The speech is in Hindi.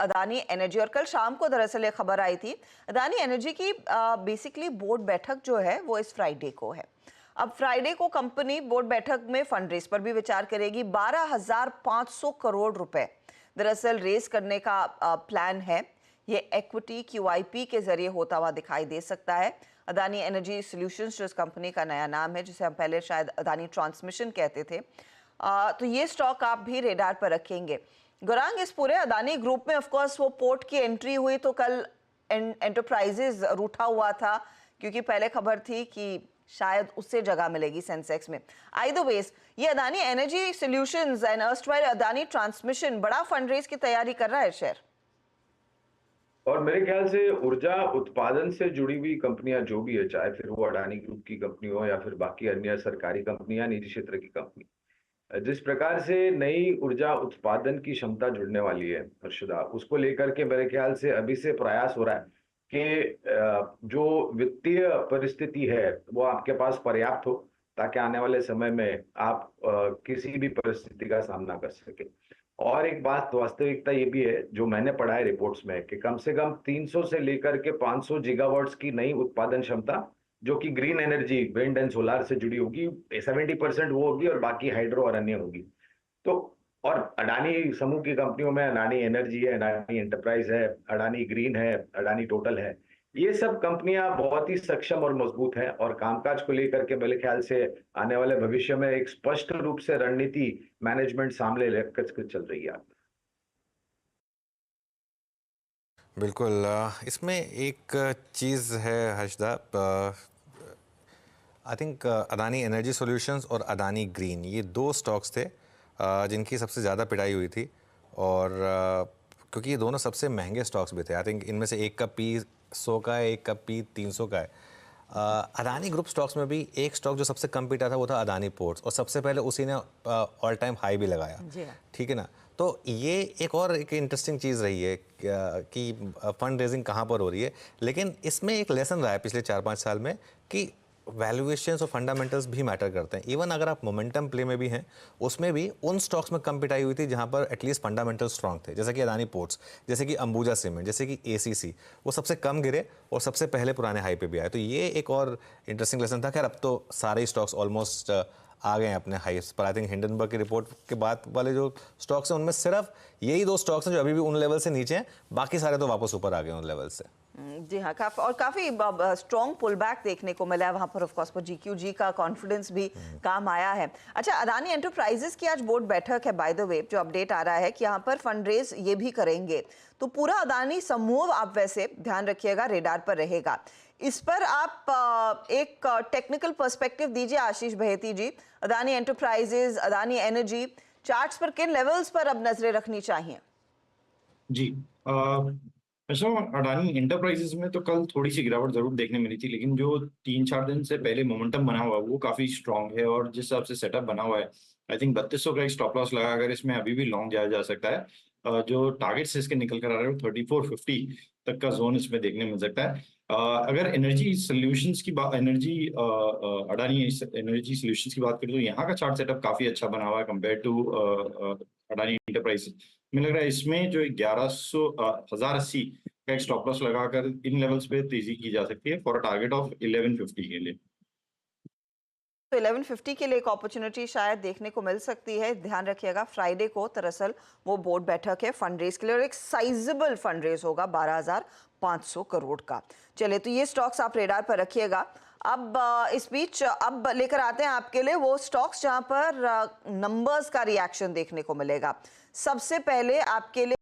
अदानी एनर्जी। और कल शाम को दरअसल ये खबर आई थी, अदानी एनर्जी की बेसिकली बोर्ड बैठक जो है वो इस फ्राइडे को है। अब फ्राइडे को कंपनी बोर्ड बैठक में फंड रेज पर भी विचार करेगी। 12,500 करोड़ रुपए दरअसल रेज करने का प्लान है। ये इक्विटी QIP के जरिए होता हुआ दिखाई दे सकता है। अदानी एनर्जी सॉल्यूशंस जो इस कंपनी का नया नाम है, जिसे हम पहले शायद अदानी ट्रांसमिशन कहते थे, तो ये स्टॉक आप भी रेडार पर रखेंगे। गौरांग, इस पूरे अदानी ग्रुप में ऑफ कोर्स वो पोर्ट की एंट्री हुई तो कल एंटरप्राइजेज रूठा हुआ था, क्योंकि पहले खबर थी कि शायद उससे जगह मिलेगी सेंसेक्स में। आइदर वेज ये Adani energy solutions and erstwhile Adani transmission बड़ा फंड रेज की तैयारी कर रहा है शेयर। और मेरे ख्याल से ऊर्जा उत्पादन से जुड़ी हुई कंपनियां जो भी है, चाहे फिर वो अडानी ग्रुप की कंपनी हो या फिर बाकी अन्य सरकारी कंपनी या निजी क्षेत्र की कंपनी, जिस प्रकार से नई ऊर्जा उत्पादन की क्षमता जुड़ने वाली है हर्षदा, उसको लेकर के मेरे ख्याल से अभी से प्रयास हो रहा है कि जो वित्तीय परिस्थिति है वो आपके पास पर्याप्त हो, ताकि आने वाले समय में आप किसी भी परिस्थिति का सामना कर सके। और एक बात वास्तविकता ये भी है, जो मैंने पढ़ा है रिपोर्ट्स में, कि कम से कम 300 से लेकर के 500 गीगावाट्स की नई उत्पादन क्षमता, जो कि green energy, wind and solar से जुड़ी होगी, 70% वो होगी और बाकी हाइड्रो और अन्य होगी। तो और अडानी समूह की कंपनियों में अडानी एनर्जी है, अडानी एंटरप्राइज है, अडानी ग्रीन है, अडानी टोटल है। ये सब कंपनियां बहुत ही सक्षम और मजबूत हैं और कामकाज को लेकर के मेरे ख्याल से आने वाले भविष्य में एक स्पष्ट रूप से रणनीति मैनेजमेंट सामने लेकर चल रही है। बिल्कुल, इसमें एक चीज़ है Harshada, I think Adani energy solutions और अदानी ग्रीन, ये दो स्टॉक्स थे जिनकी सबसे ज़्यादा पिटाई हुई थी। और क्योंकि ये दोनों सबसे महंगे स्टॉक्स भी थे। आई थिंक इनमें से एक का P 100 का है, एक का P 300 का है। अदानी ग्रुप स्टॉक्स में भी एक स्टॉक जो सबसे कम पिटा था वो था अदानी पोर्ट्स, और सबसे पहले उसी ने ऑल टाइम हाई भी लगाया। ठीक है ना। तो ये एक इंटरेस्टिंग चीज़ रही है कि फंड रेजिंग कहाँ पर हो रही है। लेकिन इसमें एक लेसन रहा है पिछले 4-5 साल में कि वैल्यूएशंस और फंडामेंटल्स भी मैटर करते हैं। इवन अगर आप मोमेंटम प्ले में भी हैं, उसमें भी उन स्टॉक्स में कम पिटाई हुई थी जहां पर एटलीस्ट फंडामेंटल स्ट्रांग थे, जैसे कि अदानी पोर्ट्स, जैसे कि अंबुजा सीमेंट, जैसे कि ACC, वो सबसे कम गिरे और सबसे पहले पुराने हाई पे भी आए। तो ये एक और इंटरेस्टिंग लेसन था। खैर अब तो सारे ही स्टॉक्स ऑलमोस्ट आ गए हैं अपने हाईस पर। आई थिंक हिंडनबर्ग की रिपोर्ट के बाद वाले जो स्टॉक्स हैं उनमें सिर्फ यही दो स्टॉक्स हैं जो अभी भी उन लेवल से नीचे हैं, बाकी सारे तो वापस ऊपर आ गए उन लेवल से। जी हाँ, काफी स्ट्रॉन्ग पुल बैक देखने को मिला है वहां पर। ऑफ कोर्स GQG का कॉन्फिडेंस भी काम आया है। अच्छा, अदानी एंटरप्राइजेस की आज बोर्ड बैठक है बाय द वे, जो अपडेट आ रहा है कि यहाँ पर फंड रेज ये भी करेंगे। तो पूरा अदानी समूह, आप वैसे ध्यान रखिएगा, रेडार पर रहेगा। इस पर आप एक टेक्निकल पर्सपेक्टिव दीजिए Ashish Baheti ji. Adani enterprises, Adani energy, charts पर किन लेवल्स पर अब नजरें रखनी चाहिए? जी, ऐसा अडानी एंटरप्राइजेस में तो कल थोड़ी सी गिरावट जरूर देखने मिली थी, लेकिन जो 3-4 दिन से पहले मोमेंटम बना हुआ वो काफी स्ट्रांग है। और जिस हिसाब से सेटअप बना हुआ है, आई थिंक 3200 का एक स्टॉप लॉस लगाकर इसमें अभी भी लॉन्ग जाया जा सकता है। जो टारगेट्स इसके निकल कर आ रहे हैं 3450 तक का जोन इसमें देखने मिल सकता है। अगर एनर्जी सॉल्यूशंस की बात, अडानी एनर्जी सॉल्यूशंस की बात करें तो यहाँ का चार्ट सेटअप काफी अच्छा बना हुआ है कंपेयर टू अडानी एंटरप्राइज। मुझे लग रहा है इसमें जो 1080 का एक स्टॉप लॉस लगाकर इन लेवल्स पे तेजी की जा सकती है फॉर अ टारगेट ऑफ 1150 के लिए। तो 1150 के लिए एक अपॉर्चुनिटी शायद देखने को मिल सकती है। ध्यान रखिएगा, फ्राइडे को दरअसल वो बोर्ड बैठक है फंड रेज के लिए, और एक साइजेबल फंड रेज होगा 12,500 करोड़ का। चलिए, तो ये स्टॉक्स आप रेडार पर रखिएगा। अब इस बीच अब लेकर आते हैं आपके लिए वो स्टॉक्स जहां पर नंबर्स का रिएक्शन देखने को मिलेगा। सबसे पहले आपके लिए